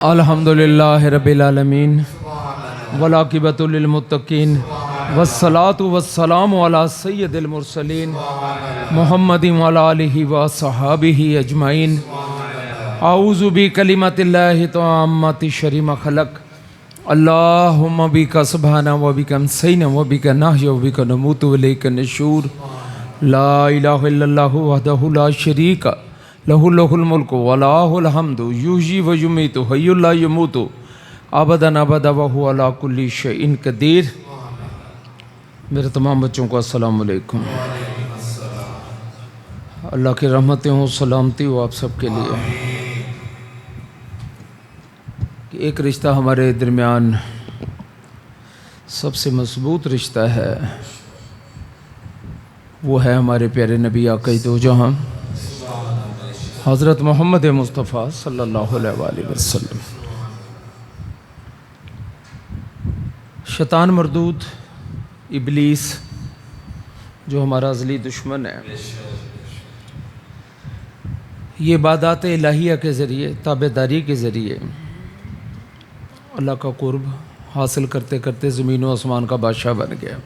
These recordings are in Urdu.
الحمدللہ رب العالمین والعاقبۃ للمتقین والصلاۃ والسلام علی سید المرسلین محمد وعلی آلہ وصحابہ اجمعین اعوذ بکلمۃ اللہ التامۃ شر ما خلق اللہم بک سبحانہ وبک امسینا وبک نحیا وبک نموت والیک النشور لا الہ الا اللہ وحدہ لا شریک لہ الملک ولاہ الحمد یحیی و یمیت حی لا یموت ابدا ابدا وہو علی کل شیء قدیر۔ میرے تمام بچوں کو السلام علیکم۔ اللہ کی رحمتیں ہوں، سلامتی ہو آپ سب کے لیے کہ ایک رشتہ ہمارے درمیان سب سے مضبوط رشتہ ہے، وہ ہے ہمارے پیارے نبی آقا دو جہاں حضرت محمد مصطفیٰ صلی اللہ علیہ وآلہ وسلم۔ شیطان مردود ابلیس جو ہمارا ازلی دشمن ہے، یہ عبادات الہیہ کے ذریعے، تابعداری کے ذریعے اللہ کا قرب حاصل کرتے کرتے زمین و آسمان کا بادشاہ بن گیا۔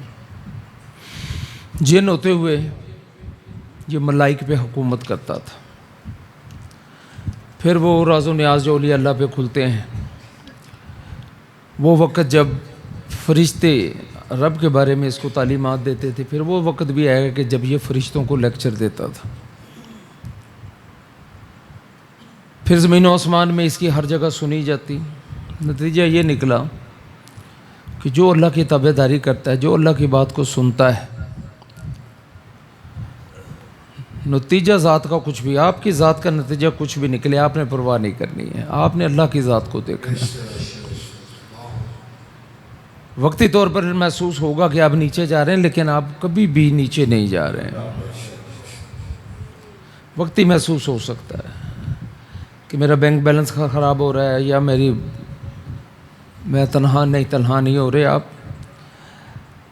جن ہوتے ہوئے یہ ملائک پہ حکومت کرتا تھا۔ پھر وہ راز و نیاز جو اولیاء اللہ پہ کھلتے ہیں، وہ وقت جب فرشتے رب کے بارے میں اس کو تعلیمات دیتے تھے، پھر وہ وقت بھی آئے گا کہ جب یہ فرشتوں کو لیکچر دیتا تھا۔ پھر زمین و آسمان میں اس کی ہر جگہ سنی جاتی۔ نتیجہ یہ نکلا کہ جو اللہ کی تابعداری کرتا ہے، جو اللہ کی بات کو سنتا ہے، نتیجہ ذات کا کچھ بھی، آپ کی ذات کا نتیجہ کچھ بھی نکلے، آپ نے پرواہ نہیں کرنی ہے، آپ نے اللہ کی ذات کو دیکھنا ہے۔ وقتی طور پر محسوس ہوگا کہ آپ نیچے جا رہے ہیں، لیکن آپ کبھی بھی نیچے نہیں جا رہے ہیں۔ وقتی محسوس ہو سکتا ہے کہ میرا بینک بیلنس خراب ہو رہا ہے، یا میں تنہا نہیں ہو رہے،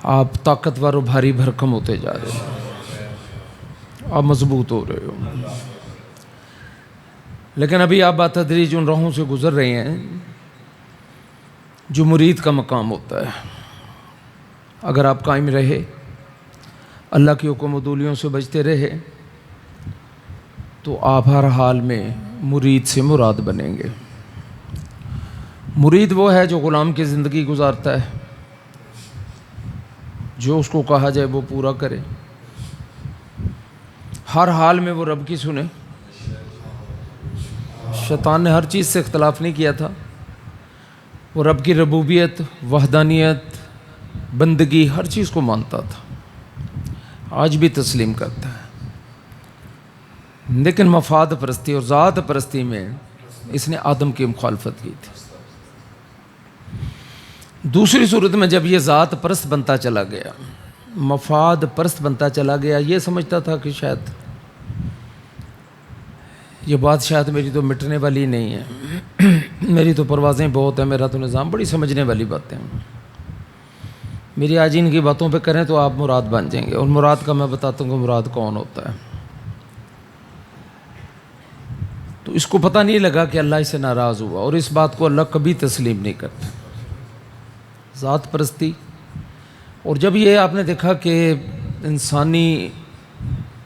آپ طاقتور و بھاری بھرکم ہوتے جا رہے ہیں، آپ مضبوط ہو رہے ہو۔ لیکن ابھی آپ بتدریج ان راہوں سے گزر رہے ہیں جو مرید کا مقام ہوتا ہے۔ اگر آپ قائم رہے، اللہ کی حکم و دولیوں سے بچتے رہے، تو آپ ہر حال میں مرید سے مراد بنیں گے۔ مرید وہ ہے جو غلام کی زندگی گزارتا ہے، جو اس کو کہا جائے وہ پورا کرے، ہر حال میں وہ رب کی سنے۔ شیطان نے ہر چیز سے اختلاف نہیں کیا تھا، وہ رب کی ربوبیت، وحدانیت، بندگی، ہر چیز کو مانتا تھا، آج بھی تسلیم کرتا ہے۔ لیکن مفاد پرستی اور ذات پرستی میں اس نے آدم کی مخالفت کی تھی۔ دوسری صورت میں جب یہ ذات پرست بنتا چلا گیا، مفاد پرست بنتا چلا گیا، یہ سمجھتا تھا کہ شاید یہ بات شاید میری تو مٹنے والی نہیں ہے، میری تو پروازیں بہت ہیں، میرا تو نظام، بڑی سمجھنے والی باتیں ہیں، میری آج ان کی باتوں پہ کریں تو آپ مراد بن جائیں گے، اور مراد کا میں بتاتا ہوں کہ مراد کون ہوتا ہے۔ تو اس کو پتہ نہیں لگا کہ اللہ اس سے ناراض ہوا، اور اس بات کو اللہ کبھی تسلیم نہیں کرتا، ذات پرستی۔ اور جب یہ آپ نے دیکھا کہ انسانی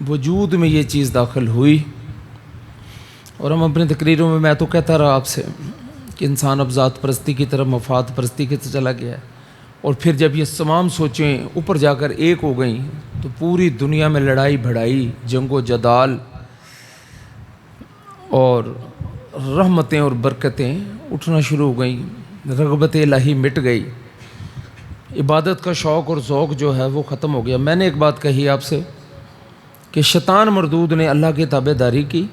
وجود میں یہ چیز داخل ہوئی، اور ہم اپنی تقریروں میں تو کہتا رہا آپ سے کہ انسان اب ذات پرستی کی طرف، مفاد پرستی کی طرف چلا گیا ہے، اور پھر جب یہ تمام سوچیں اوپر جا کر ایک ہو گئیں، تو پوری دنیا میں لڑائی بھڑائی، جنگ و جدال، اور رحمتیں اور برکتیں اٹھنا شروع ہو گئیں، رغبت الہی مٹ گئی، عبادت کا شوق اور ذوق جو ہے وہ ختم ہو گیا۔ میں نے ایک بات کہی آپ سے کہ شیطان مردود نے اللہ کی تابعداری کی،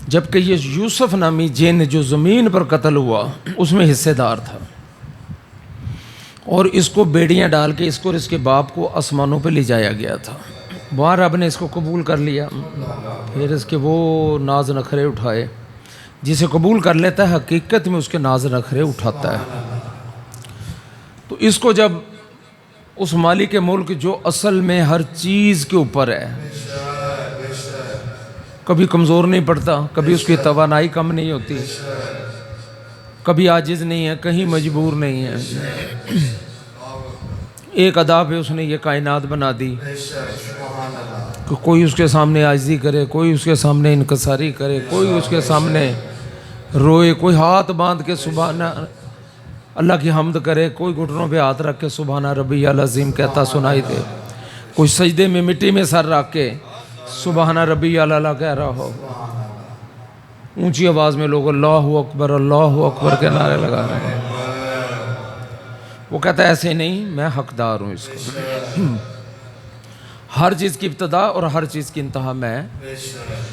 جبکہ یہ یوسف نامی جن جو زمین پر قتل ہوا اس میں حصے دار تھا، اور اس کو بیڑیاں ڈال کے اس کو اور اس کے باپ کو آسمانوں پہ لے جایا گیا تھا۔ وہاں رب نے اس کو قبول کر لیا، پھر اس کے وہ ناز نخرے اٹھائے، جسے قبول کر لیتا ہے حقیقت میں اس کے ناز نخرے اٹھاتا ہے۔ تو اس کو جب اس مالک ملک جو اصل میں ہر چیز کے اوپر ہے، کبھی کمزور نہیں پڑتا، کبھی اس کی توانائی کم نہیں ہوتی، کبھی عاجز نہیں ہے، کہیں مجبور نہیں ہے۔ ایک ادا پہ اس نے یہ کائنات بنا دی کہ کوئی اس کے سامنے عاجزی کرے، کوئی اس کے سامنے انکساری کرے، کوئی اس کے سامنے روئے، کوئی ہاتھ باندھ کے سبحان اللہ کی حمد کرے، کوئی گھٹنوں پہ ہاتھ رکھ کے سبحان ربی العظیم کہتا سنائی دے، کوئی سجدے میں مٹی میں سر رکھ کے سبحان ربی الاعلیٰ کہہ رہا ہو، اونچی آواز میں لوگ اللہ اکبر کے نعرے لگا رہے ہیں۔ وہ کہتا ہے ایسے نہیں، میں حقدار ہوں اس کو، ہر چیز کی ابتدا اور ہر چیز کی انتہا میں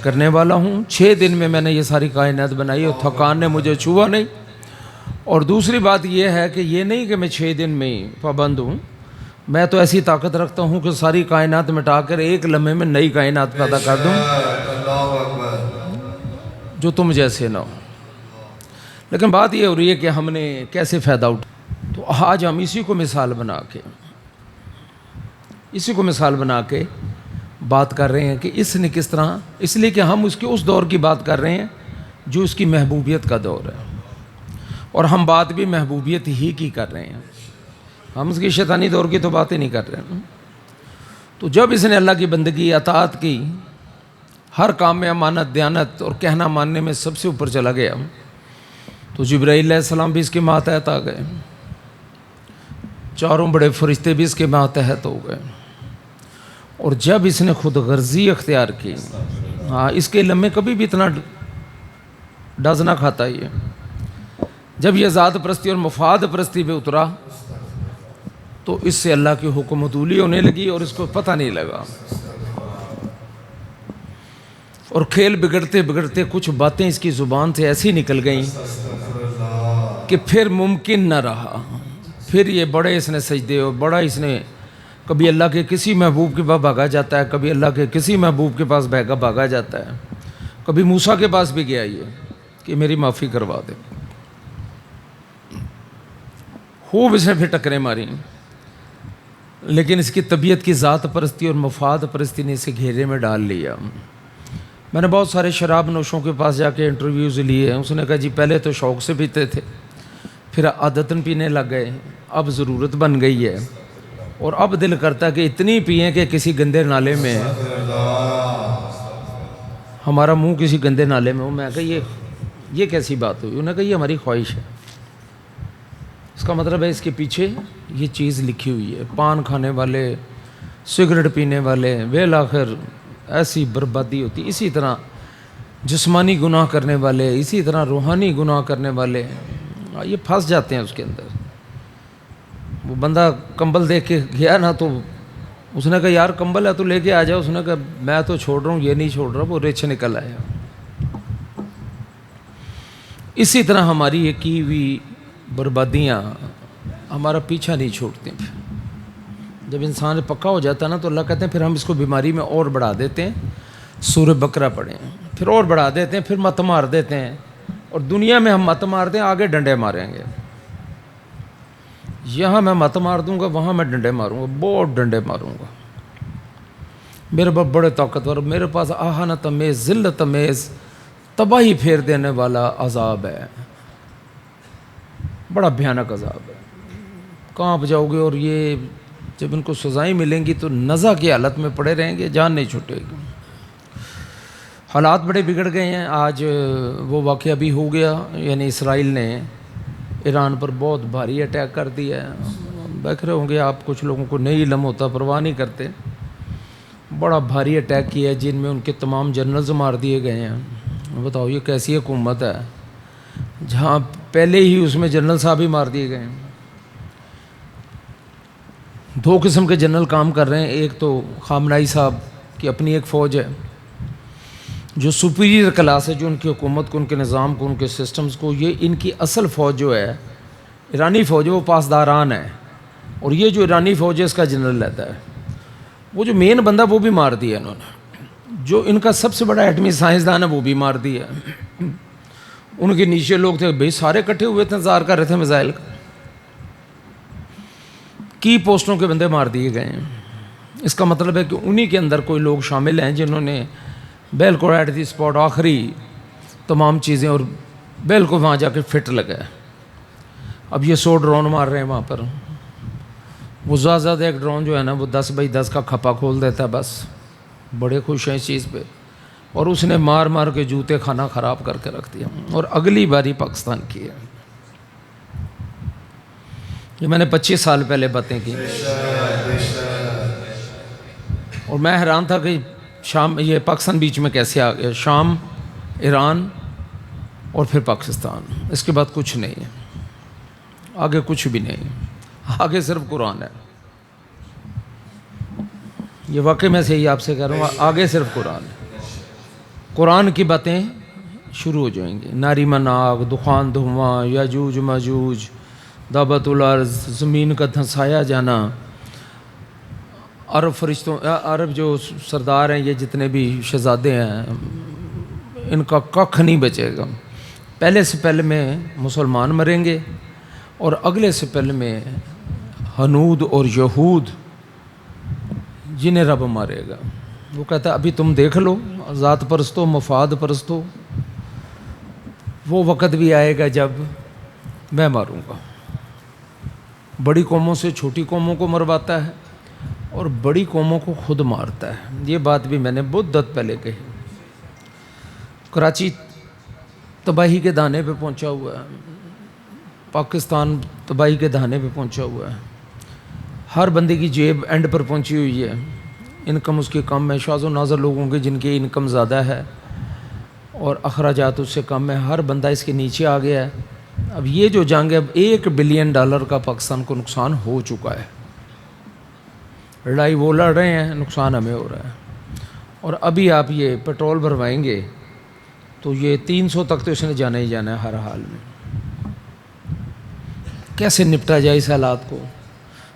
کرنے والا ہوں۔ 6 دن میں نے یہ ساری کائنات بنائی اور تھکان نے مجھے چھوا نہیں۔ اور دوسری بات یہ ہے کہ یہ نہیں کہ میں 6 دن میں ہی پابند ہوں، میں تو ایسی طاقت رکھتا ہوں کہ ساری کائنات مٹا کر ایک لمحے میں نئی کائنات پیدا کر دوں جو تم جیسے نہ ہو۔ لیکن بات یہ ہو رہی ہے کہ ہم نے کیسے فائدہ اٹھا، تو آج ہم اسی کو مثال بنا کے بات کر رہے ہیں کہ اس نے کس طرح، اس لیے کہ ہم اس کے اس دور کی بات کر رہے ہیں جو اس کی محبوبیت کا دور ہے، اور ہم بات بھی محبوبیت ہی کی کر رہے ہیں، ہم اس کی شیطانی دور کی تو بات ہی نہیں کر رہے ہیں۔ تو جب اس نے اللہ کی بندگی اطاعت کی، ہر کام میں امانت دیانت اور کہنا ماننے میں سب سے اوپر چلا گیا، تو جبرائیل علیہ السلام بھی اس کے ماتحت آ گئے، چاروں بڑے فرشتے بھی اس کے ماتحت ہو گئے۔ اور جب اس نے خود غرضی اختیار کی، اس کے علم میں کبھی بھی اتنا ڈز نہ کھاتا یہ، جب یہ ذات پرستی اور مفاد پرستی پہ اترا تو اس سے اللہ کی حکم عدولی ہونے لگی اور اس کو پتہ نہیں لگا، اور کھیل بگڑتے بگڑتے کچھ باتیں اس کی زبان سے ایسی نکل گئیں کہ پھر ممکن نہ رہا۔ پھر یہ بڑے اس نے سجدے اور بڑا اس نے کبھی اللہ کے کسی محبوب کے پاس بھاگا جاتا ہے، کبھی اللہ کے کسی محبوب کے پاس بھاگا جاتا ہے، کبھی موسیٰ کے پاس بھی گیا یہ کہ میری معافی کروا دے۔ خوب اس نے پھر ٹکریں ماری، لیکن اس کی طبیعت کی ذات پرستی اور مفاد پرستی نے اسے گھیرے میں ڈال لیا۔ میں نے بہت سارے شراب نوشوں کے پاس جا کے انٹرویوز لیے ہیں، اس نے کہا جی پہلے تو شوق سے پیتے تھے، پھر عادتاً پینے لگ گئے، اب ضرورت بن گئی ہے، اور اب دل کرتا ہے کہ اتنی پئیں کہ کسی گندے نالے میں ہمارا منہ کسی گندے نالے میں ہو۔ میں کہا یہ کیسی بات ہوئی؟ انہوں نے کہا یہ ہماری خواہش ہے۔ اس کا مطلب ہے اس کے پیچھے یہ چیز لکھی ہوئی ہے، پان کھانے والے، سگریٹ پینے والے، بالآخر ایسی بربادی ہوتی، اسی طرح جسمانی گناہ کرنے والے، اسی طرح روحانی گناہ کرنے والے، یہ پھنس جاتے ہیں اس کے اندر۔ وہ بندہ کمبل دیکھ کے گیا نا، تو اس نے کہا یار کمبل ہے تو لے کے آ جاؤ، اس نے کہا میں تو چھوڑ رہا ہوں، یہ نہیں چھوڑ رہا، وہ ریچھ نکل آیا۔ اسی طرح ہماری یہ کی ہوئی بربادیاں ہمارا پیچھا نہیں چھوڑتے۔ جب انسان پکا ہو جاتا ہے نا تو اللہ کہتے ہیں پھر ہم اس کو بیماری میں اور بڑھا دیتے ہیں، سورہ بقرہ پڑھیں، پھر اور بڑھا دیتے ہیں، پھر مت مار دیتے ہیں، اور دنیا میں ہم مت مار دیں، آگے ڈنڈے ماریں گے۔ یہاں میں مت مار دوں گا، وہاں میں ڈنڈے ماروں گا، بہت ڈنڈے ماروں گا، میرے پاس بڑے طاقتور، میرے پاس آہانہ تمیز، ذلت تمیز، تباہی پھیر دینے والا عذاب ہے، بڑا بھیانک عذاب ہے، کانپ جاؤ گے، اور یہ جب ان کو سزائیں ملیں گی تو نزع کی حالت میں پڑے رہیں گے، جان نہیں چھوٹے گی۔ حالات بڑے بگڑ گئے ہیں۔ آج وہ واقعہ بھی ہو گیا، یعنی اسرائیل نے ایران پر بہت بھاری اٹیک کر دیا ہے۔ دیکھ رہے ہوں گے آپ، کچھ لوگوں کو نہیں علم ہوتا، پرواہ نہیں کرتے، بڑا بھاری اٹیک کیا ہے جن میں ان کے تمام جنرلز مار دیے گئے ہیں۔ بتاؤ یہ کیسی حکومت ہے جہاں پہلے ہی اس میں جنرل صاحب ہی مار دیے گئے ہیں۔ 2 قسم کے جنرل کام کر رہے ہیں، ایک تو خامنائی صاحب کی اپنی ایک فوج ہے جو سپیریئر کلاس ہے، جو ان کی حکومت کو، ان کے نظام کو، ان کے سسٹمز کو، یہ ان کی اصل فوج جو ہے ایرانی فوج ہے وہ پاسداران ہے، اور یہ جو ایرانی فوج ہے اس کا جنرل رہتا ہے۔ وہ جو مین بندہ وہ بھی مار دیا انہوں نے، جو ان کا سب سے بڑا ایٹمی سائنسدان ہے وہ بھی مار دیا۔ ان کے نیچے لوگ تھے بھئی، سارے اکٹھے ہوئے تھے، انتظار کر رہے تھے میزائل کا، کی پوسٹوں کے بندے مار دیے گئے ہیں۔ اس کا مطلب ہے کہ انہی کے اندر کوئی لوگ شامل ہیں جنہوں نے بالکل ایٹ دی اسپاٹ آخری تمام چیزیں، اور بالکل وہاں جا کے فٹ لگا ہے۔ اب یہ 100 ڈرون مار رہے ہیں وہاں پر، وہ زیادہ ایک ڈرون جو ہے نا وہ 10x10 کا کھپا کھول دیتا ہے، بس بڑے خوش ہیں اس چیز پہ، اور اس نے مار مار کے جوتے کھانا خراب کر کے رکھ دیا۔ اور اگلی باری پاکستان کی ہے، یہ میں نے 25 سال پہلے باتیں کی، اور میں حیران تھا کہ شام یہ پاکستان بیچ میں کیسے آ گیا، شام، ایران اور پھر پاکستان، اس کے بعد کچھ نہیں ہے، آگے کچھ بھی نہیں، آگے صرف قرآن ہے۔ یہ واقعی میں صحیح آپ سے کہہ رہا ہوں، آگے صرف قرآن ہے، قرآن کی باتیں شروع ہو جائیں گی، ناری من آگ، دخان دھواں، یاجوج ماجوج، دابت الارض، زمین کا دھنسایا جانا، عرب فرشتوں، عرب جو سردار ہیں، یہ جتنے بھی شہزادے ہیں، ان کا ککھ نہیں بچے گا۔ پہلے سے پہلے میں مسلمان مریں گے، اور اگلے سے پہلے میں ہنود اور یہود جنہیں رب مارے گا۔ وہ کہتا ہے ابھی تم دیکھ لو، ذات پرستو، مفاد پرستو، وہ وقت بھی آئے گا جب میں ماروں گا۔ بڑی قوموں سے چھوٹی قوموں کو مرواتا ہے، اور بڑی قوموں کو خود مارتا ہے۔ یہ بات بھی میں نے مدت پہلے کہی۔ کراچی تباہی کے دانے پہ پہنچا ہوا ہے، پاکستان تباہی کے دہانے پہ پہنچا ہوا ہے، ہر بندے کی جیب اینڈ پر پہنچی ہوئی ہے، انکم اس کی کم ہے، شاذ و نادر لوگوں کی جن کی انکم زیادہ ہے اور اخراجات اس سے کم ہے، ہر بندہ اس کے نیچے آ گیا ہے۔ اب یہ جو جنگ ہے، $1 بلین کا پاکستان کو نقصان ہو چکا ہے، لڑائی وہ لڑ رہے ہیں، نقصان ہمیں ہو رہا ہے۔ اور ابھی آپ یہ پیٹرول بھروائیں گے تو یہ 300 تک تو اس نے جانا ہی جانا ہے ہر حال میں۔ کیسے نپٹا جائے اس حالات کو؟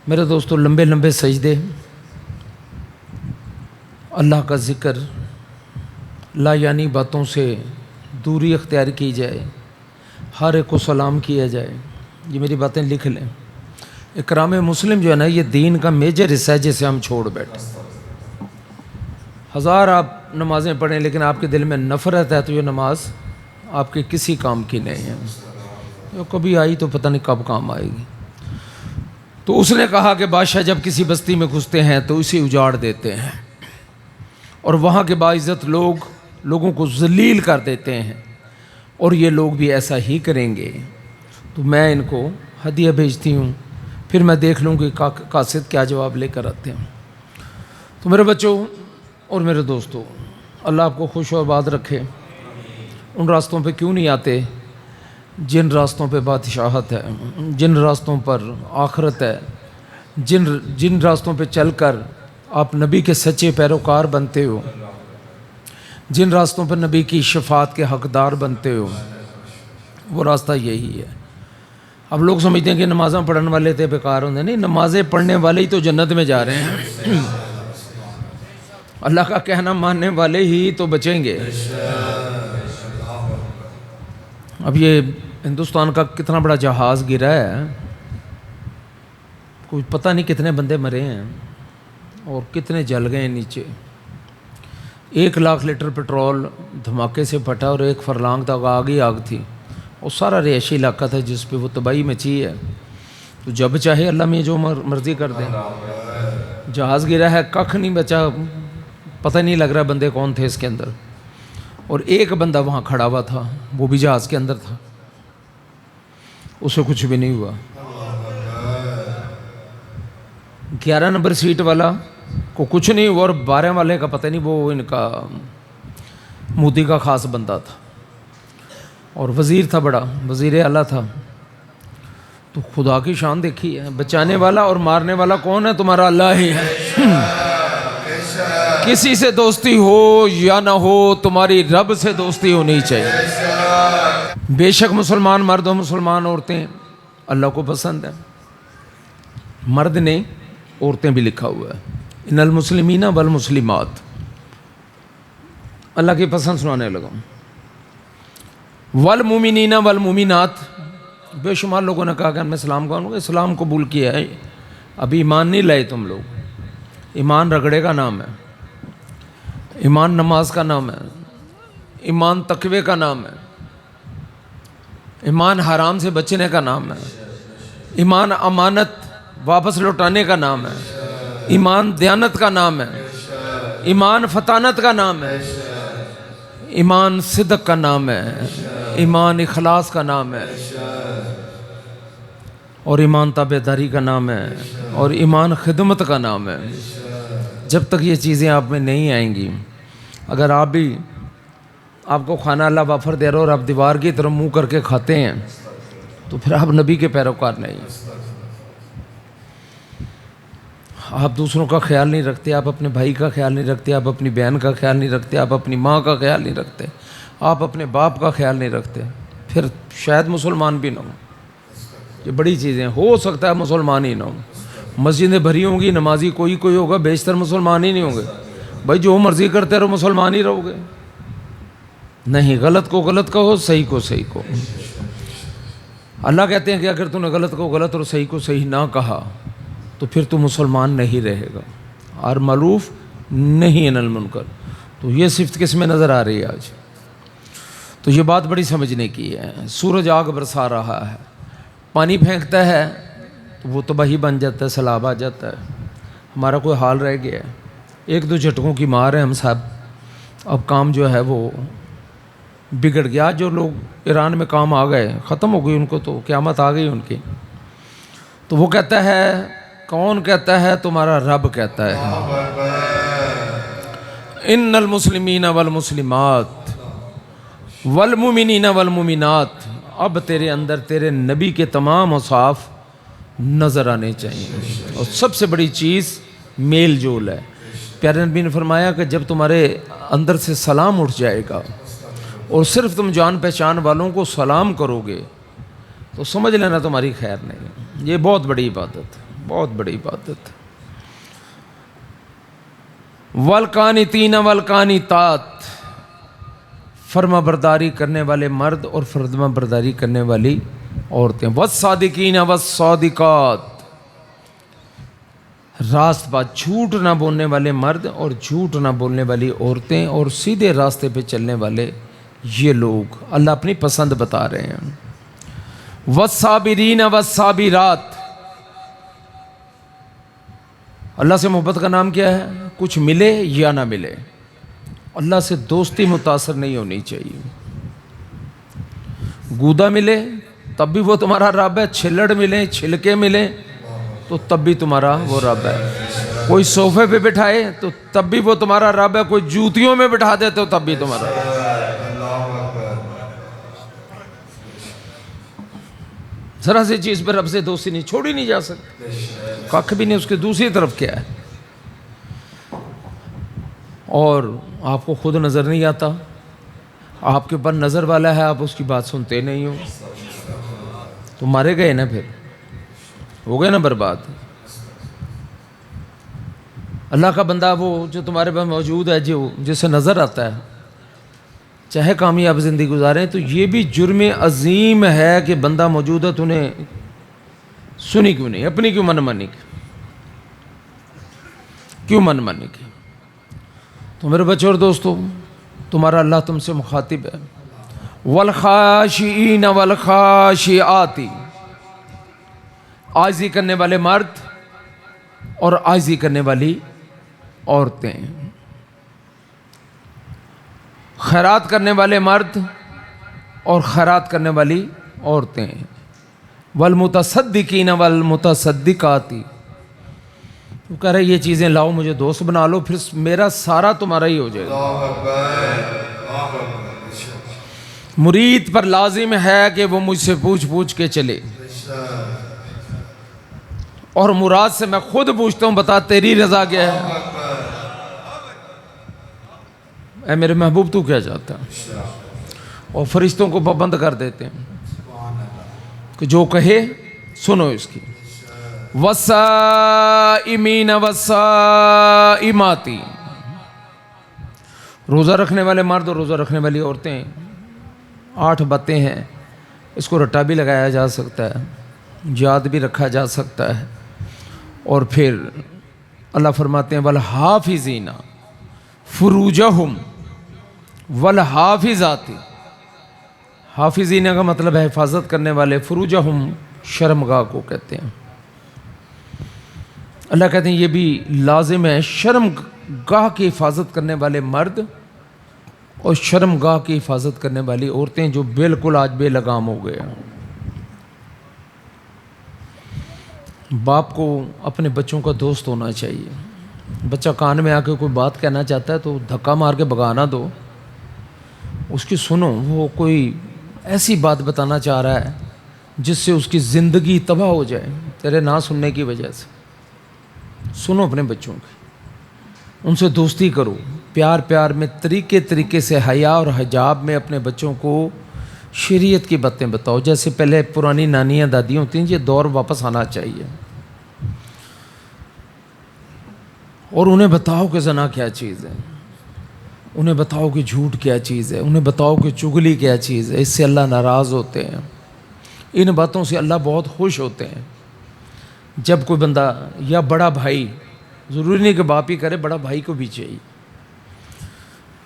میرے دوستو، لمبے لمبے سجدے، اللہ کا ذکر، لا یعنی باتوں سے دوری اختیار کی جائے، ہر ایک کو سلام کیا جائے۔ یہ میری باتیں لکھ لیں۔ اکرام مسلم جو ہے نا، یہ دین کا میجر حصہ ہے جسے ہم چھوڑ بیٹھے۔ 1000 آپ نمازیں پڑھیں لیکن آپ کے دل میں نفرت ہے تو یہ نماز آپ کے کسی کام کی نہیں ہے، جو کبھی آئی تو پتہ نہیں کب کام آئے گی۔ تو اس نے کہا کہ بادشاہ جب کسی بستی میں گھستے ہیں تو اسے اجاڑ دیتے ہیں، اور وہاں کے باعزت لوگوں کو ذلیل کر دیتے ہیں، اور یہ لوگ بھی ایسا ہی کریں گے، تو میں ان کو ہدیہ بھیجتی ہوں، پھر میں دیکھ لوں کہ قاصد کیا جواب لے کر آتے ہیں۔ تو میرے بچوں اور میرے دوستوں، اللہ آپ کو خوش و آباد رکھے۔ ان راستوں پہ کیوں نہیں آتے جن راستوں پہ بادشاہت ہے، جن راستوں پر آخرت ہے، جن راستوں پہ چل کر آپ نبی کے سچے پیروکار بنتے ہو، جن راستوں پر نبی کی شفاعت کے حقدار بنتے ہو، وہ راستہ یہی ہے۔ اب لوگ سمجھتے ہیں کہ نمازیں پڑھنے والے تھے بیکار ہوندے، نہیں، نمازیں پڑھنے والے ہی تو جنت میں جا رہے ہیں، اللہ کا کہنا ماننے والے ہی تو بچیں گے۔ اب یہ ہندوستان کا کتنا بڑا جہاز گرا ہے، کوئی پتہ نہیں کتنے بندے مرے ہیں اور کتنے جل گئے ہیں نیچے۔ 1 لاکھ لیٹر پیٹرول دھماکے سے پھٹا، اور 1 فرلانگ تک آگ ہی آگ تھی، اور سارا رہائشی علاقہ تھا جس پہ وہ تباہی مچی ہے۔ تو جب چاہے اللہ میں جو مرضی کر دیں۔ جہاز گرا ہے، ککھ نہیں بچا، پتہ نہیں لگ رہا بندے کون تھے اس کے اندر، اور ایک بندہ وہاں کھڑا ہوا تھا، وہ بھی جہاز کے اندر تھا، اسے کچھ بھی نہیں ہوا۔ 11 نمبر سیٹ والا کو کچھ نہیں ہوا، اور 12 والے کا پتہ نہیں، وہ ان کا مودی کا خاص بندہ تھا، اور وزیر تھا، بڑا وزیر اعلیٰ تھا۔ تو خدا کی شان دیکھی ہے، بچانے والا اور مارنے والا کون ہے؟ تمہارا اللہ ہی ہے۔ کسی سے دوستی ہو یا نہ ہو، تمہاری رب سے دوستی ہونی چاہیے۔ بے شک مسلمان مرد و مسلمان عورتیں اللہ کو پسند ہیں، مرد نے عورتیں بھی لکھا ہوا ہے، ان المسلمین والمسلمات، اللہ کی پسند سنانے لگا۔ والمومنین والمومنات، بے شمار لوگوں نے کہا کہ ہم نے اسلام کو اسلام قبول کیا ہے، ابھی ایمان نہیں لائے تم لوگ، ایمان رگڑے کا نام ہے۔ ایمان نماز کا نام ہے، ایمان تقوی کا نام ہے، ایمان حرام سے بچنے کا نام ہے، ایمان امانت واپس لوٹانے کا نام ہے، ایمان دیانت کا نام ہے، ایمان فطانت کا نام ہے، ایمان صدق کا نام ہے، ایمان اخلاص کا نام ہے، اور ایمان تابعداری کا نام ہے، اور ایمان خدمت کا نام ہے۔ جب تک یہ چیزیں آپ میں نہیں آئیں گی، اگر آپ کو کھانا اللہ وافر دے رہا اور آپ دیوار کی طرف منہ کر کے کھاتے ہیں تو پھر آپ نبی کے پیروکار نہیں ہیں۔ آپ دوسروں کا خیال نہیں رکھتے، آپ اپنے بھائی کا خیال نہیں رکھتے، آپ اپنی بہن کا خیال نہیں رکھتے، آپ اپنی ماں کا خیال نہیں رکھتے، آپ اپنے باپ کا خیال نہیں رکھتے، پھر شاید مسلمان بھی نہ ہوں۔ یہ بڑی چیزیں، ہو سکتا ہے مسلمان ہی نہ ہوں، مسجدیں بھری ہوں گی، نمازی کوئی ہوگا، بیشتر مسلمان ہی نہیں ہوں گے۔ بھائی جو مرضی کرتے رہو، مسلمان ہی رہو گے؟ نہیں، غلط کو غلط کہو، صحیح کو صحیح کہو۔ اللہ کہتے ہیں کہ اگر تم نے غلط کو غلط اور صحیح کو صحیح نہ کہا تو پھر تو مسلمان نہیں رہے گا، اور معروف نہیں عن المنکر۔ تو یہ صفت کس میں نظر آ رہی ہے آج؟ تو یہ بات بڑی سمجھنے کی ہے۔ سورج آگ برسا رہا ہے، پانی پھینکتا ہے تو وہ تباہی بن جاتا ہے، سیلاب آ جاتا ہے۔ ہمارا کوئی حال رہ گیا ہے؟ ایک دو جھٹکوں کی مار ہے ہم سب، اب کام جو ہے وہ بگڑ گیا۔ جو لوگ ایران میں کام آ گئے، ختم ہو گئی ان کو، تو قیامت آ گئی ان کی۔ تو وہ کہتا ہے، کون کہتا ہے؟ تمہارا رب کہتا ہے، ان المسلمین والمسلمات والمؤمنین والمؤمنات۔ اب تیرے اندر تیرے نبی کے تمام اوصاف نظر آنے چاہیے، اور سب سے بڑی چیز میل جول ہے۔ پیارے نبی نے فرمایا کہ جب تمہارے اندر سے سلام اٹھ جائے گا اور صرف تم جان پہچان والوں کو سلام کرو گے تو سمجھ لینا تمہاری خیر نہیں۔ یہ بہت بڑی عبادت، بہت بڑی عبادت۔ والقانتین والقانتات، فرما برداری کرنے والے مرد اور فرما برداری کرنے والی عورتیں۔ والصادقین والصادقات، راست بات، جھوٹ نہ بولنے والے مرد اور جھوٹ نہ بولنے والی عورتیں، اور سیدھے راستے پہ چلنے والے یہ لوگ۔ اللہ اپنی پسند بتا رہے ہیں۔ والصابرین والصابرات، اللہ سے محبت کا نام کیا ہے؟ کچھ ملے یا نہ ملے، اللہ سے دوستی متاثر نہیں ہونی چاہیے۔ گودا ملے تب بھی وہ تمہارا رب ہے، چھلڑ ملے، چھلکے ملے تو تب بھی تمہارا وہ رب ہے۔ کوئی صوفے پہ بٹھائے تو تب بھی وہ تمہارا رب ہے، کوئی جوتیوں میں بٹھا دے تو تب بھی تمہارا رب ہے۔ ذرا سی چیز پہ رب سے دوستی نہیں، چھوڑی نہیں جا سکتی، کخ بھی نہیں۔ اس کے دوسری طرف کیا ہے؟ اور آپ کو خود نظر نہیں آتا، آپ کے اوپر نظر والا ہے، آپ اس کی بات سنتے نہیں ہو تو مارے گئے نا، پھر ہو گئے نا برباد۔ اللہ کا بندہ وہ جو تمہارے پاس موجود ہے، جو جسے نظر آتا ہے، چاہے کامیاب زندگی گزاریں، تو یہ بھی جرم عظیم ہے کہ بندہ موجود ہے، تو انہیں سنی کیوں نہیں؟ اپنی کیوں من مانی کی؟ کیوں من مانی کی؟ تو میرے بچوں اور دوستو، تمہارا اللہ تم سے مخاطب ہے۔ والخاشعین والخاشعات، عاجزی کرنے والے مرد اور عاجزی کرنے والی عورتیں، خیرات کرنے والے مرد اور خیرات کرنے والی عورتیں، والمتصدقین والمتصدقات۔ وہ کہہ رہے یہ چیزیں لاؤ، مجھے دوست بنا لو، پھر میرا سارا تمہارا ہی ہو جائے گا۔ مرید پر لازم ہے کہ وہ مجھ سے پوچھ کے چلے، اور مراد سے میں خود پوچھتا ہوں، بتا تیری رضا کیا ہے؟ اے میرے محبوب تو کیا چاہتا ہے؟ اور فرشتوں کو پابند کر دیتے ہیں کہ جو کہے سنو اس کی۔ والصائمین والصائمات، روزہ رکھنے والے مرد اور روزہ رکھنے والی عورتیں۔ 8 باتیں ہیں، اس کو رٹا بھی لگایا جا سکتا ہے، یاد بھی رکھا جا سکتا ہے۔ اور پھر اللہ فرماتے ہیں والحافظین فروجہم والحافظات، حافظین کا مطلب ہے حفاظت کرنے والے، فروجہم شرمگاہ کو کہتے ہیں۔ اللہ کہتے ہیں یہ بھی لازم ہے، شرمگاہ کی حفاظت کرنے والے مرد اور شرمگاہ کی حفاظت کرنے والی عورتیں جو بالکل آج بے لگام ہو گئے ہیں۔ باپ کو اپنے بچوں کا دوست ہونا چاہیے۔ بچہ کان میں آ کے کوئی بات کہنا چاہتا ہے تو دھکا مار کے بگانا دو، اس کی سنو، وہ کوئی ایسی بات بتانا چاہ رہا ہے جس سے اس کی زندگی تباہ ہو جائے تیرے نہ سننے کی وجہ سے۔ سنو اپنے بچوں کی، ان سے دوستی کرو، پیار پیار میں طریقے سے حیا اور حجاب میں اپنے بچوں کو شریعت کی باتیں بتاؤ۔ جیسے پہلے پرانی نانیاں دادیاں ہوتی ہیں، یہ دور واپس آنا چاہیے، اور انہیں بتاؤ کہ زنا کیا چیز ہے، انہیں بتاؤ کہ جھوٹ کیا چیز ہے، انہیں بتاؤ کہ چغلی کیا چیز ہے۔ اس سے اللہ ناراض ہوتے ہیں، ان باتوں سے اللہ بہت خوش ہوتے ہیں۔ جب کوئی بندہ یا بڑا بھائی، ضروری نہیں کہ باپ ہی کرے، بڑا بھائی کو بھی چاہیے،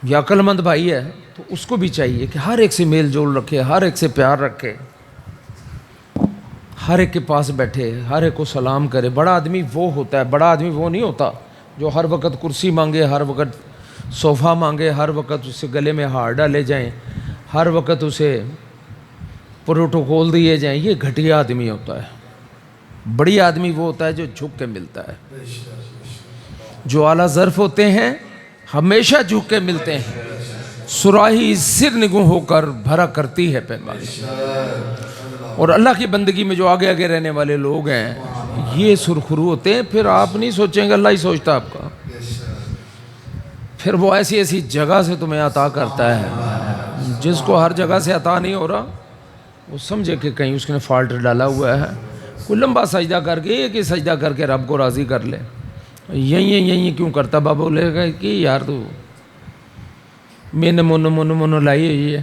یا عقل مند بھائی ہے تو اس کو بھی چاہیے کہ ہر ایک سے میل جول رکھے، ہر ایک سے پیار رکھے، ہر ایک کے پاس بیٹھے، ہر ایک کو سلام کرے۔ بڑا آدمی وہ ہوتا ہے، بڑا آدمی وہ نہیں ہوتا جو ہر وقت کرسی مانگے، ہر وقت صوفہ مانگے، ہر وقت اسے گلے میں ہار ڈالے جائیں، ہر وقت اسے پروٹوکول دیے جائیں۔ یہ گھٹیا آدمی ہوتا ہے۔ بڑی آدمی وہ ہوتا ہے جو جھک کے ملتا ہے۔ جو اعلیٰ ظرف ہوتے ہیں ہمیشہ جھک کے ملتے ہیں۔ صراحی سر نگوں ہو کر بھرا کرتی ہے پیمانے۔ اور اللہ کی بندگی میں جو آگے آگے رہنے والے لوگ ہیں یہ سرخرو ہوتے ہیں۔ پھر آپ نہیں سوچیں گے، اللہ ہی سوچتا آپ کا۔ پھر وہ ایسی ایسی جگہ سے تمہیں عطا کرتا ہے، جس کو ہر جگہ سے عطا نہیں ہو رہا وہ سمجھے کہ کہیں اس نے فالٹ ڈالا ہوا ہے۔ کوئی لمبا سجدہ کر کے، ایک ہی سجدہ کر کے رب کو راضی کر لے، یہی کیوں کرتا بابا؟ بولے گا کہ یار تو میں نے من لائی ہوئی ہے،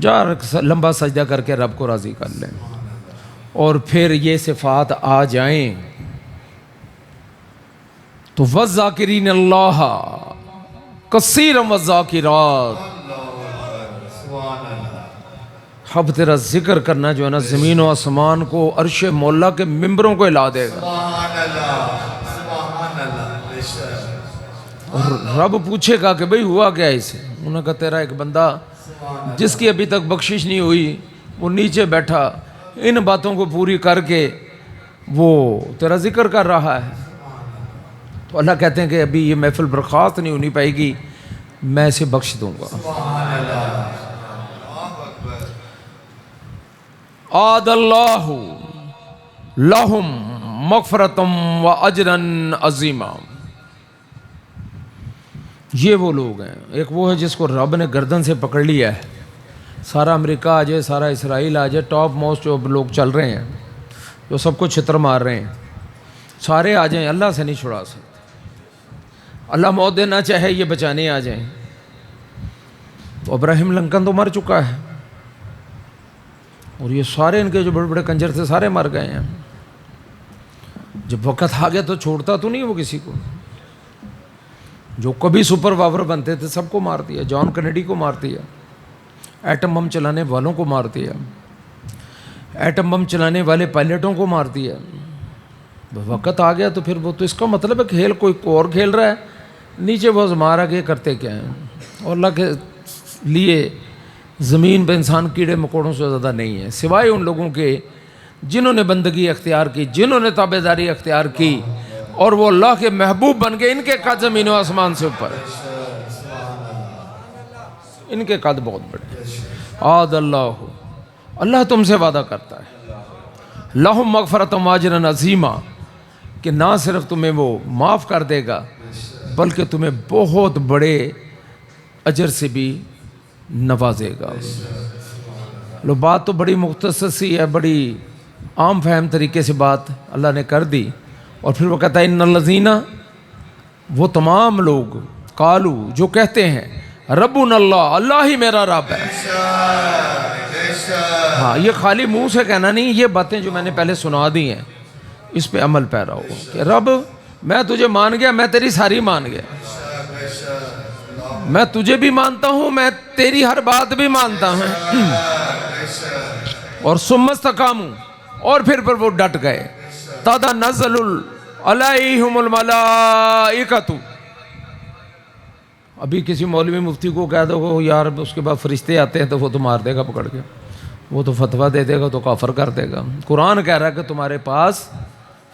جا لمبا سجدہ کر کے رب کو راضی کر لیں۔ اور پھر یہ صفات آ جائیں تو وَالذَّاكِرِينَ اللَّهَ كَثِيرًا وَالذَّاكِرَاتِ، اب تیرا ذکر کرنا جو ہے نا زمین و آسمان کو، عرش مولا کے ممبروں کو ہلا دے گا۔ اور رب پوچھے گا کہ بھئی ہوا کیا اسے؟ انہوں نے کہا تیرا ایک بندہ جس کی ابھی تک بخشش نہیں ہوئی وہ نیچے بیٹھا ان باتوں کو پوری کر کے وہ تیرا ذکر کر رہا ہے۔ تو اللہ کہتے ہیں کہ ابھی یہ محفل برخاست نہیں ہونی پائے گی، میں اسے بخش دوں گا۔ آد اللہ لہم مغفرتم و اجرن عظیما۔ یہ وہ لوگ ہیں، ایک وہ ہے جس کو رب نے گردن سے پکڑ لیا ہے۔ سارا امریکہ آ جائے، سارا اسرائیل آ جائے، ٹاپ موسٹ جو لوگ چل رہے ہیں، جو سب کو چھتر مار رہے ہیں، سارے آ جائیں، اللہ سے نہیں چھڑا سکتے۔ اللہ موت دینا چاہے یہ بچانے آ جائیں۔ تو ابراہیم لنکن تو مر چکا ہے، اور یہ سارے ان کے جو بڑے بڑے کنجر تھے سارے مر گئے ہیں۔ جب وقت آ گیا تو چھوڑتا تو نہیں وہ کسی کو۔ جو کبھی سپر پاور بنتے تھے سب کو مار دیا، جان کینیڈی کو مار دیا، ایٹم بم چلانے والوں کو مار دیا، ایٹم بم چلانے والے پائلٹوں کو مار دیا۔ وقت آ گیا تو پھر وہ تو اس کا مطلب ہے کھیل کوئی اور کھیل رہا ہے، نیچے وہ مارا کے کرتے کیا ہیں۔ اور اللہ کے لیے زمین پہ انسان کیڑے مکوڑوں سے زیادہ نہیں ہے، سوائے ان لوگوں کے جنہوں نے بندگی اختیار کی، جنہوں نے تابعداری اختیار کی، اور وہ اللہ کے محبوب بن گئے۔ ان کے قد زمین و آسمان سے اوپر، ان کے قد بہت بڑے۔ آد اللہ، اللہ تم سے وعدہ کرتا ہے، لہم مغفرۃ و اجرا عظیما، کہ نہ صرف تمہیں وہ معاف کر دے گا بلکہ تمہیں بہت بڑے اجر سے بھی نوازے گا۔ لو بات تو بڑی مختصر سی ہے، بڑی عام فہم طریقے سے بات اللہ نے کر دی، اور پھر وہ کہتا ہے ان الذین، وہ تمام لوگ، قالو، جو کہتے ہیں ربنا اللہ، اللہ ہی میرا رب ہے۔ ہاں، یہ خالی منہ سے کہنا نہیں، یہ باتیں جو میں نے پہلے سنا دی ہیں اس پہ عمل پیرا ہو کہ رب میں تجھے مان گیا، میں تیری ساری مان گیا۔ میں تجھے بھی مانتا ہوں، میں تیری ہر بات بھی مانتا ہوں. اور ثم استقاموا، اور پھر وہ ڈٹ گئے. تتنزل علیہم الملائکۃ. ابھی کسی مولوی مفتی کو کہہ دو یار اس کے بعد فرشتے آتے ہیں تو وہ تو مار دے گا پکڑ کے، وہ تو فتویٰ دے دے گا تو کافر کر دے گا. قرآن کہہ رہا ہے کہ تمہارے پاس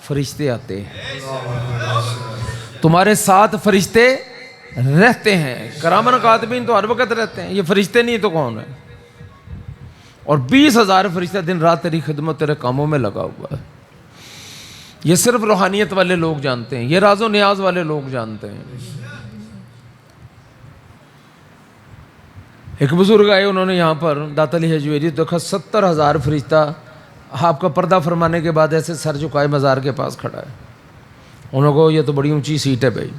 فرشتے آتے ہیں، تمہارے ساتھ فرشتے رہتے ہیں. کرامن کاتبین تو ہر وقت رہتے ہیں، یہ فرشتے نہیں تو کون ہے؟ اور 20,000 فرشتہ دن رات تیری خدمت تیرے کاموں میں لگا ہوا ہے. یہ صرف روحانیت والے لوگ جانتے ہیں، یہ راز و نیاز والے لوگ جانتے ہیں. ایک بزرگ آئے، انہوں نے یہاں پر داتا علی حجویری دیکھا 70,000 فرشتہ آپ کا پردہ فرمانے کے بعد ایسے سر جھکائے مزار کے پاس کھڑا ہے. انہوں کو یہ تو بڑی اونچی سیٹ ہے بھائی.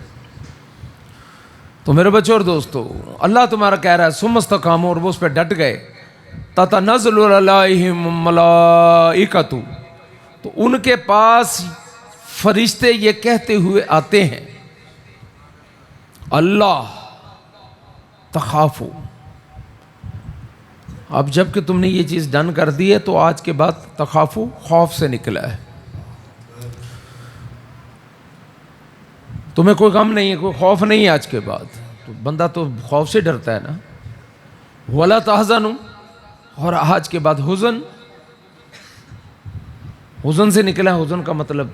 تو میرے بچوں اور دوستو، اللہ تمہارا کہہ رہا ہے ثم استقاموا، اور وہ اس پہ ڈٹ گئے. تتنزل علیہم الملائکۃ، تو ان کے پاس فرشتے یہ کہتے ہوئے آتے ہیں اللہ تخافوا. اب جب کہ تم نے یہ چیز ڈن کر دی ہے تو آج کے بعد تخافوا خوف سے نکلا ہے. تمہیں کوئی غم نہیں ہے، کوئی خوف نہیں ہے آج کے بعد. تو بندہ تو خوف سے ڈرتا ہے نا. ولا تحزنوا، اور آج کے بعد حزن سے نکلا. حزن کا مطلب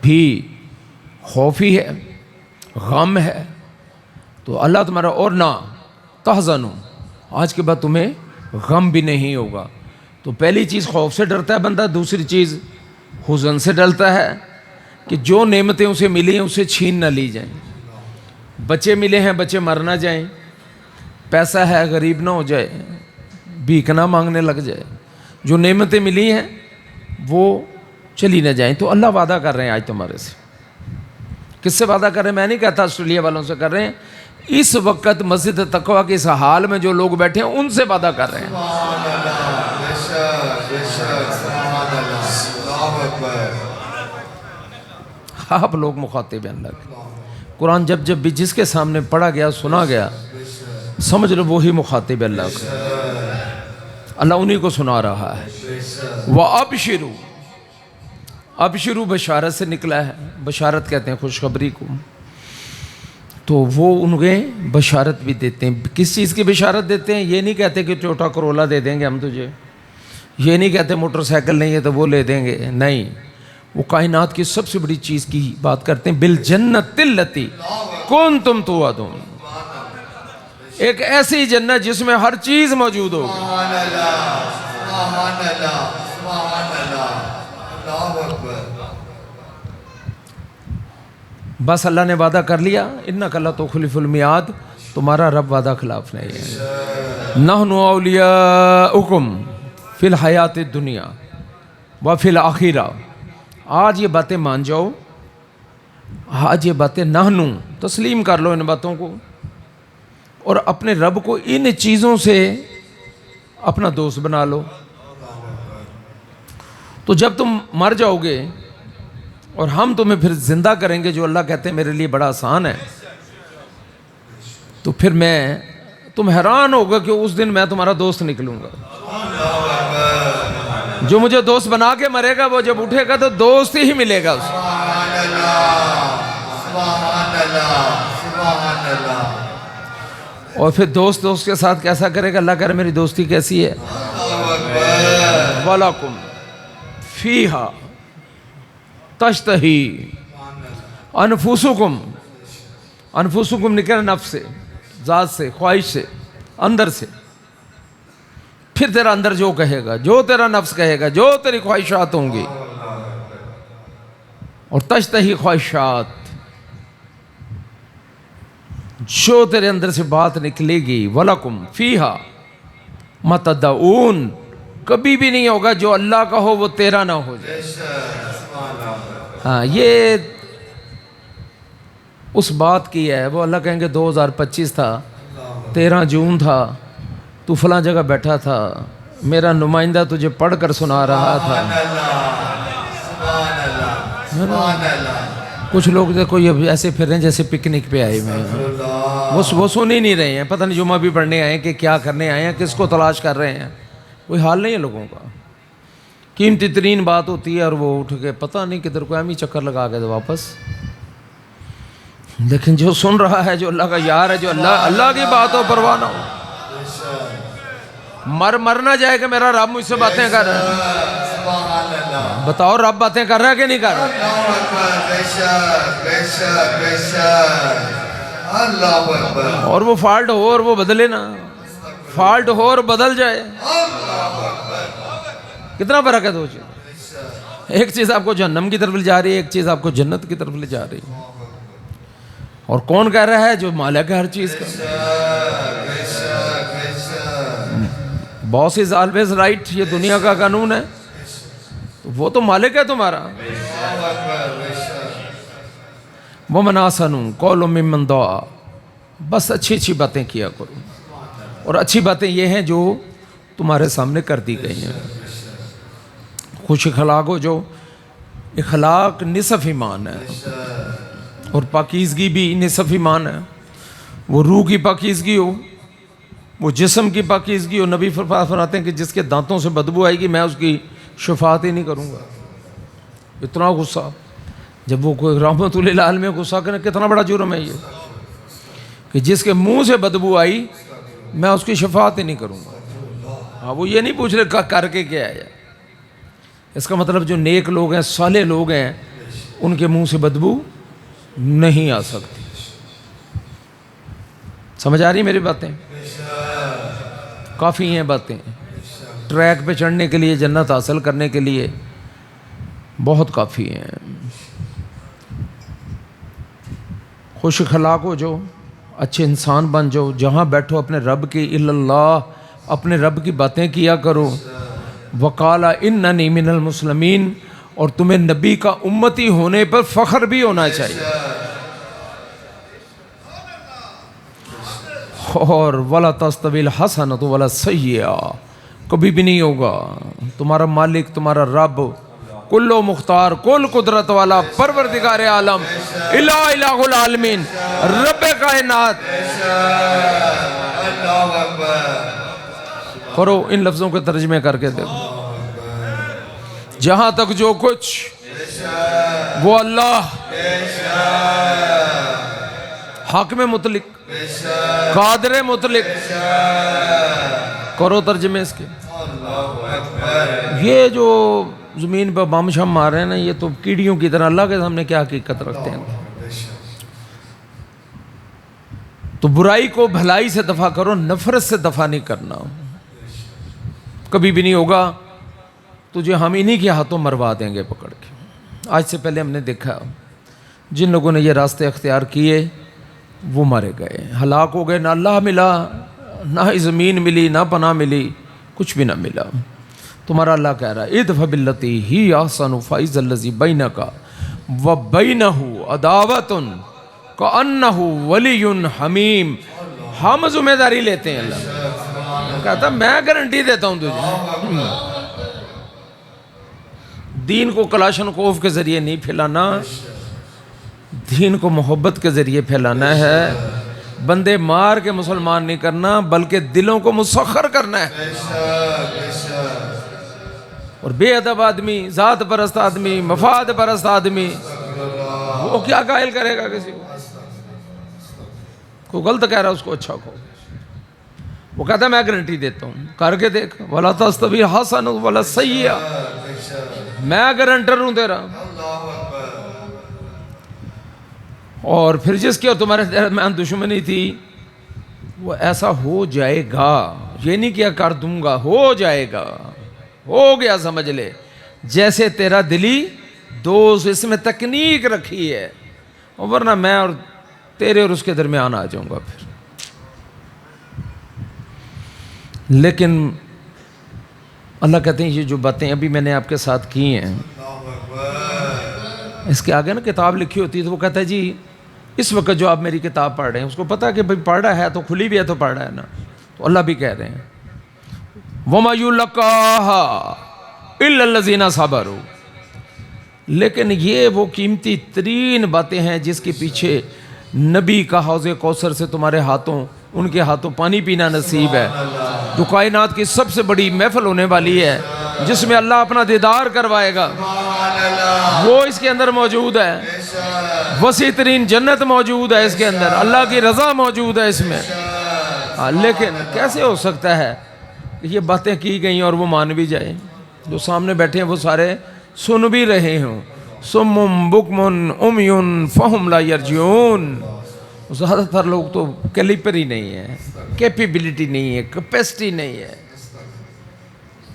بھی خوف ہی ہے، غم ہے. تو اللہ تمہارا، اور نہ تحزنوا، آج کے بعد تمہیں غم بھی نہیں ہوگا. تو پہلی چیز خوف سے ڈرتا ہے بندہ، دوسری چیز حزن سے ڈرتا ہے کہ جو نعمتیں اسے ملی ہیں اسے چھین نہ لی جائیں. بچے ملے ہیں، بچے مر نہ جائیں. پیسہ ہے، غریب نہ ہو جائے، بھیک نہ مانگنے لگ جائے. جو نعمتیں ملی ہیں وہ چلی نہ جائیں. تو اللہ وعدہ کر رہے ہیں آج تمہارے سے. کس سے وعدہ کر رہے ہیں؟ میں نہیں کہتا آسٹریلیا والوں سے کر رہے ہیں. اس وقت مسجد تقویٰ کے اس حال میں جو لوگ بیٹھے ہیں ان سے وعدہ کر رہے ہیں. آپ لوگ مخاطب ہیں اللہ کے. قرآن جب بھی جس کے سامنے پڑھا گیا، سنا گیا، سمجھ لو وہی مخاطب ہے اللہ کا. اللہ انہی کو سنا رہا ہے. وَأَبْشِرُوا، ابشروا بشارت سے نکلا ہے. بشارت کہتے ہیں خوشخبری کو. تو وہ انہیں بشارت بھی دیتے ہیں. کس چیز کی بشارت دیتے ہیں؟ یہ نہیں کہتے کہ ٹویوٹا کرولا دے دیں گے ہم تجھے، یہ نہیں کہتے موٹر سائیکل نہیں ہے تو وہ لے دیں گے. نہیں، وہ کائنات کی سب سے بڑی چیز کی بات کرتے ہیں. بالجنت التی کنتم توعدون، ایک ایسی جنت جس میں ہر چیز موجود ہو. بس اللہ نے وعدہ کر لیا. انک لا تخلف المیعاد، تمہارا رب وعدہ خلاف نہیں ہے. نحن اولیاؤکم فی الحیات الدنیا وفی الآخرہ. آج یہ باتیں مان جاؤ، آج یہ باتیں نحنو تسلیم کر لو ان باتوں کو، اور اپنے رب کو ان چیزوں سے اپنا دوست بنا لو. تو جب تم مر جاؤ گے اور ہم تمہیں پھر زندہ کریں گے، جو اللہ کہتے ہیں میرے لیے بڑا آسان ہے، تو پھر تم حیران ہوگا کہ اس دن میں تمہارا دوست نکلوں گا. جو مجھے دوست بنا کے مرے گا وہ جب اٹھے گا تو دوست ہی ملے گا اسے. اور پھر دوست کے ساتھ کیسا کرے گا؟ اللہ کہہ رہے میری دوستی کیسی ہے. وَلَكُمْ فِيهَا تَشْتَهِي أَنفُسُكُمْ. انفسکم نکلا نفس سے، ذات سے، خواہش سے، اندر سے. پھر تیرا اندر جو کہے گا، جو تیرا نفس کہے گا، جو تیری خواہشات ہوں گی. اور تشتہی خواہشات، جو تیرے اندر سے بات نکلے گی. وَلَكُمْ فِيهَا مَا تَدَّعُونَ، کبھی بھی نہیں ہوگا جو اللہ کا ہو وہ تیرا نہ ہو جائے. ہاں، یہ اس بات کی ہے. وہ اللہ کہیں گے 2025 تھا، 13 جون تھا، تو فلاں جگہ بیٹھا تھا، میرا نمائندہ تجھے پڑھ کر سنا رہا تھا. کچھ لوگ دیکھو یہ ایسے پھر رہے ہیں جیسے پکنک پہ آئے ہوئے ہیں. وہ سن ہی نہیں رہے ہیں، پتہ نہیں جمعہ بھی پڑھنے آئے ہیں کہ کیا کرنے آئے ہیں، کس کو تلاش کر رہے ہیں، کوئی حال نہیں ہے لوگوں کا۔ قیمتی ترین بات ہوتی ہے اور وہ اٹھ کے پتہ نہیں کدھر کو ایم ہی چکر لگا کے واپس۔ لیکن جو سن رہا ہے، جو اللہ کا یار ہے، جو اللہ کی بات ہو، پرواہ نہ ہو، مر نہ جائے کہ میرا رب مجھ سے باتیں کر رہا ہے۔ بتاؤ رب باتیں کر رہا ہے کہ نہیں کر رہا؟ اور وہ فالٹ ہو اور وہ بدلے نا، فالٹ ہو اور بدل جائے، کتنا فرق ہے دو چیز۔ ایک چیز آپ کو جہنم کی طرف لے جا رہی ہے، ایک چیز آپ کو جنت کی طرف لے جا رہی ہے۔ اور کون کہہ رہا ہے؟ جو مالک ہے ہر چیز کا۔ باس از آلویز رائٹ، یہ دنیا کا قانون ہے، وہ تو مالک ہے تمہارا۔ وَمَنْ أَحْسَنُ قَوْلًا مِّمَّنْ دَعَا، بس اچھی اچھی باتیں کیا کرو، اور اچھی باتیں یہ ہیں جو تمہارے سامنے کر دی گئی ہیں۔ خوش اخلاق ہو، جو اخلاق نصف ایمان ہے، اور پاکیزگی بھی نصف ایمان ہے۔ وہ روح کی پاکیزگی ہو، وہ جسم کی پاکیزگی ہو۔ نبی فرماتے ہیں کہ جس کے دانتوں سے بدبو آئے گی میں اس کی شفاعت ہی نہیں کروں گا۔ اتنا غصہ، جب وہ کوئی رحمت للعالمین میں غصہ کرنے، کتنا بڑا جرم ہے یہ کہ جس کے منہ سے بدبو آئی میں اس کی شفاعت ہی نہیں کروں گا۔ ہاں، وہ یہ نہیں پوچھ رہے کر کے کیا ہے۔ اس کا مطلب جو نیک لوگ ہیں، صالح لوگ ہیں، ان کے منہ سے بدبو نہیں آ سکتی۔ سمجھ آ رہی میری باتیں؟ کافی ہیں باتیں ٹریک پہ چڑھنے کے لیے، جنت حاصل کرنے کے لیے بہت کافی ہیں۔ خوش اخلاق ہو، جو اچھے انسان بن جاؤ، جہاں بیٹھو اپنے رب کی اللہ، اپنے رب کی باتیں کیا کرو۔ وقال اننی من المسلمین، اور تمہیں نبی کا امتی ہونے پر فخر بھی ہونا چاہیے۔ اور ولا تستوی الحسنۃ ولا السیئۃ، کبھی بھی نہیں ہوگا تمہارا مالک، تمہارا رب، کلو مختار، کل قدرت والا، پروردگار عالم، الہ العالمین، رب کائنات۔ کرو ان لفظوں کے ترجمے کر کے دیکھو۔ جہاں تک جو کچھ وہ اللہ، حق میں مطلق، قادر مطلق، کرو ترجمے اس کے۔ یہ جو زمین پہ بم شم مار رہے ہیں نا، یہ تو کیڑیوں کی طرح اللہ کے سامنے کیا حقیقت رکھتے ہیں۔ تو برائی کو بھلائی سے دفع کرو، نفرت سے دفع نہیں کرنا، کبھی بھی نہیں ہوگا۔ تجھے ہم انہی کے ہاتھوں مروا دیں گے پکڑ کے۔ آج سے پہلے ہم نے دیکھا جن لوگوں نے یہ راستے اختیار کیے وہ مارے گئے، ہلاک ہو گئے، نہ اللہ ملا، نہ ہی زمین ملی، نہ پناہ ملی، کچھ بھی نہ ملا۔ تمہارا اللہ کہہ رہا ہے ادفع باللتی ہی احسن فاذا الذی بینک وبینہ عداوۃ کأنہ ولی حمیم۔ ہم ذمہ داری لیتے ہیں، اللہ کہتا میں گارنٹی دیتا ہوں تجھے۔ دین کو کلاشن کوف کے ذریعے نہیں پھیلانا، دین کو محبت کے ذریعے پھیلانا ہے۔ بندے مار کے مسلمان نہیں کرنا، بلکہ دلوں کو مسخر کرنا ہے۔ اور بے ادب آدمی، ذات پرست آدمی، مفاد پرست آدمی، وہ کیا قائل کرے گا کسی کو؟ کوئی غلط کہہ رہا ہے اس کو اچھا کہو۔ وہ کہتا ہے میں گارنٹی دیتا ہوں، کر کے دیکھ، ولا تستوی الحسنۃ ولا السیئۃ، میں گارنٹر ہوں تیرا۔ اور پھر جس کی اور تمہارے درمیان دشمنی تھی وہ ایسا ہو جائے گا، یہ نہیں کیا کر دوں گا، ہو جائے گا، ہو گیا سمجھ لے، جیسے تیرا دلی دوست۔ اس میں تکنیک رکھی ہے، ورنہ میں اور تیرے اور اس کے درمیان آ جاؤں گا پھر۔ لیکن اللہ کہتے ہیں یہ جو باتیں ابھی میں نے آپ کے ساتھ کی ہیں، اس کے آگے نا کتاب لکھی ہوتی ہے تو وہ کہتا ہے جی اس وقت جو آپ میری کتاب پڑھ رہے ہیں، اس کو پتہ ہے کہ بھئی پڑھ رہا ہے تو کھلی بھی ہے تو پڑھ رہا ہے نا۔ تو اللہ بھی کہہ رہے ہیں وَمَا يُلَقَّاهَا إِلَّا الَّذِينَ صَبَرُوا، لیکن یہ وہ قیمتی ترین باتیں ہیں جس کے پیچھے نبی کا حوض کوثر سے تمہارے ہاتھوں، ان کے ہاتھوں پانی پینا نصیب ہے، جو کائنات کی سب سے بڑی محفل ہونے والی ہے، جس میں اللہ اپنا دیدار کروائے گا، وہ اس کے اندر موجود ہے۔ وسیع ترین جنت موجود ہے اس کے اندر، اللہ کی رضا موجود ہے اس میں۔ لیکن کیسے ہو سکتا ہے کہ یہ باتیں کی گئیں اور وہ مان بھی جائیں؟ جو سامنے بیٹھے ہیں وہ سارے سن بھی رہے ہوں۔ سم بکم عمی فہم لا یرجعون۔ زیادہ تر لوگ تو کیلیپر ہی نہیں ہے، کیپیبلٹی نہیں ہے، کیپیسٹی نہیں ہے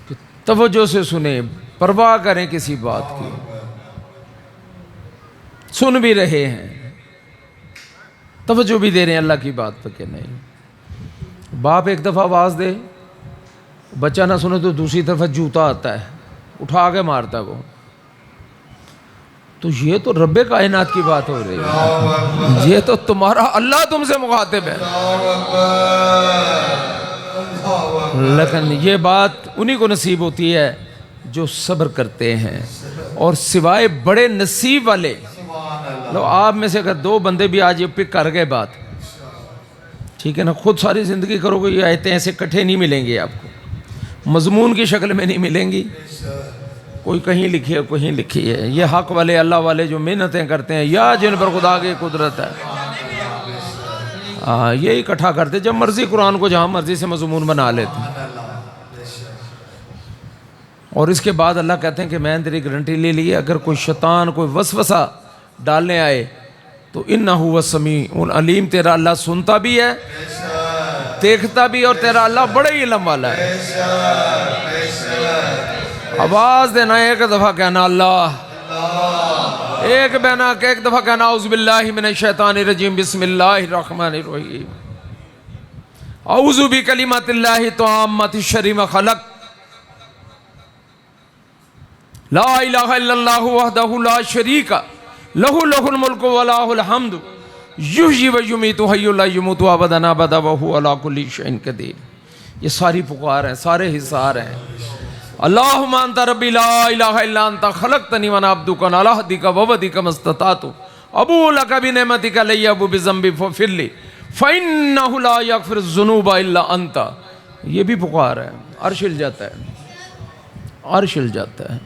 کہ توجہ سے سنیں، پرواہ کریں کسی بات کی۔ سن بھی رہے ہیں، توجہ بھی دے رہے ہیں اللہ کی بات پہ کہ نہیں۔ باپ ایک دفعہ آواز دے، بچہ نہ سنے تو دوسری طرف جوتا آتا ہے، اٹھا کے مارتا ہے وہ۔ تو یہ تو رب کائنات کی بات ہو رہی ہے، یہ تو تمہارا اللہ تم سے مخاطب ہے۔ لیکن یہ بات انہی کو نصیب ہوتی ہے جو صبر کرتے ہیں، اور سوائے بڑے نصیب والے لو آپ میں سے اگر 2 بندے بھی آج یہ پک کر گئے بات، ٹھیک ہے نا، خود ساری زندگی کرو گے، یہ آیتیں ایسے کٹھے نہیں ملیں گی آپ کو، مضمون کی شکل میں نہیں ملیں گی، کوئی کہیں لکھی ہے کہیں لکھی ہے۔ یہ حق والے اللہ والے جو محنتیں کرتے ہیں، یا جن پر خدا کی قدرت ہے، یہ اکٹھا کرتے، جب مرضی قرآن کو جہاں مرضی سے مضمون بنا لیتے ہیں۔ اور اس کے بعد اللہ کہتے ہیں کہ میں تیری گارنٹی لے لی، اگر کوئی شیطان کوئی وسوسہ ڈالنے آئے تو انہ هو السمیع العلیم، تیرا اللہ سنتا بھی ہے، دیکھتا بھی، اور تیرا اللہ بڑے ہی علم والا ہے۔ آواز دینا، ایک دفعہ کہنا اللہ، ایک بہنا کہ ایک دفعہ کہنا اعوذ باللہ من الشیطان الرجیم، بسم اللہ الرحمن الرحیم، اعوذ بکلمات اللہ التامات الشر ما خلق، لا الہ الا اللہ وحدہ لا شریک لہ الملک ولہ الحمد یحیی و یمیت حی لا یموت ابدا ابدا وہو علی کل شیء قدیر۔ یہ ساری پکار ہیں، سارے حصار ہیں۔ اللہم انت ربی لا الہ الا انت خلقتنی وانا عبدک علی عہدک ووعدک ما استطعت ابوء لک بنعمتک علی وابوء بذنبی فاغفر لی فانہ لا یغفر الذنوب الا انت۔ یہ بھی پکار ہے، عرش ہل جاتا ہے، عرش ہل جاتا ہے۔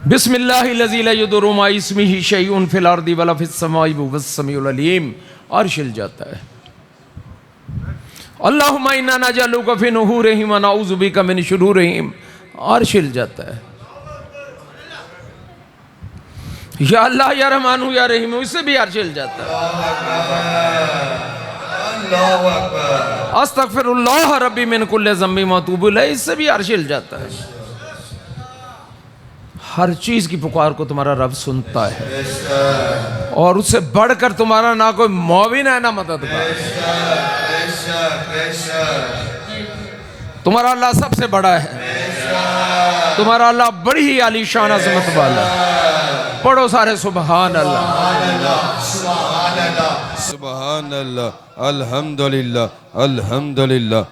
بسم اللہ الذی لا یضر مع اسمہ شیء فی الارض ولا فی السماء وهو السمیع العلیم، عرش ہل جاتا ہے۔ اللہم انا نجعلک فی نحورہم ونعوذ بک من شرورہم، عرش ہل جاتا ہے۔ یا اللہ یا رحمان یا رحیم، اس سے بھی عرش ہل جاتا ہے۔ استغفر اللہ ربی من کل ذنب واتوب الیہ، اس سے بھی عرش ہل جاتا ہے۔ ہر چیز کی پکار کو تمہارا رب سنتا ہے، اور اس سے بڑھ کر تمہارا نہ کوئی معاون ہے نہ مددگار۔ تمہارا اللہ سب سے بڑا ہے، تمہارا اللہ بڑی ہی عالی شان عظمت والا ہے۔ پڑھو سارے سبحان اللہ، سبحان اللہ، الحمدللہ، الحمدللہ۔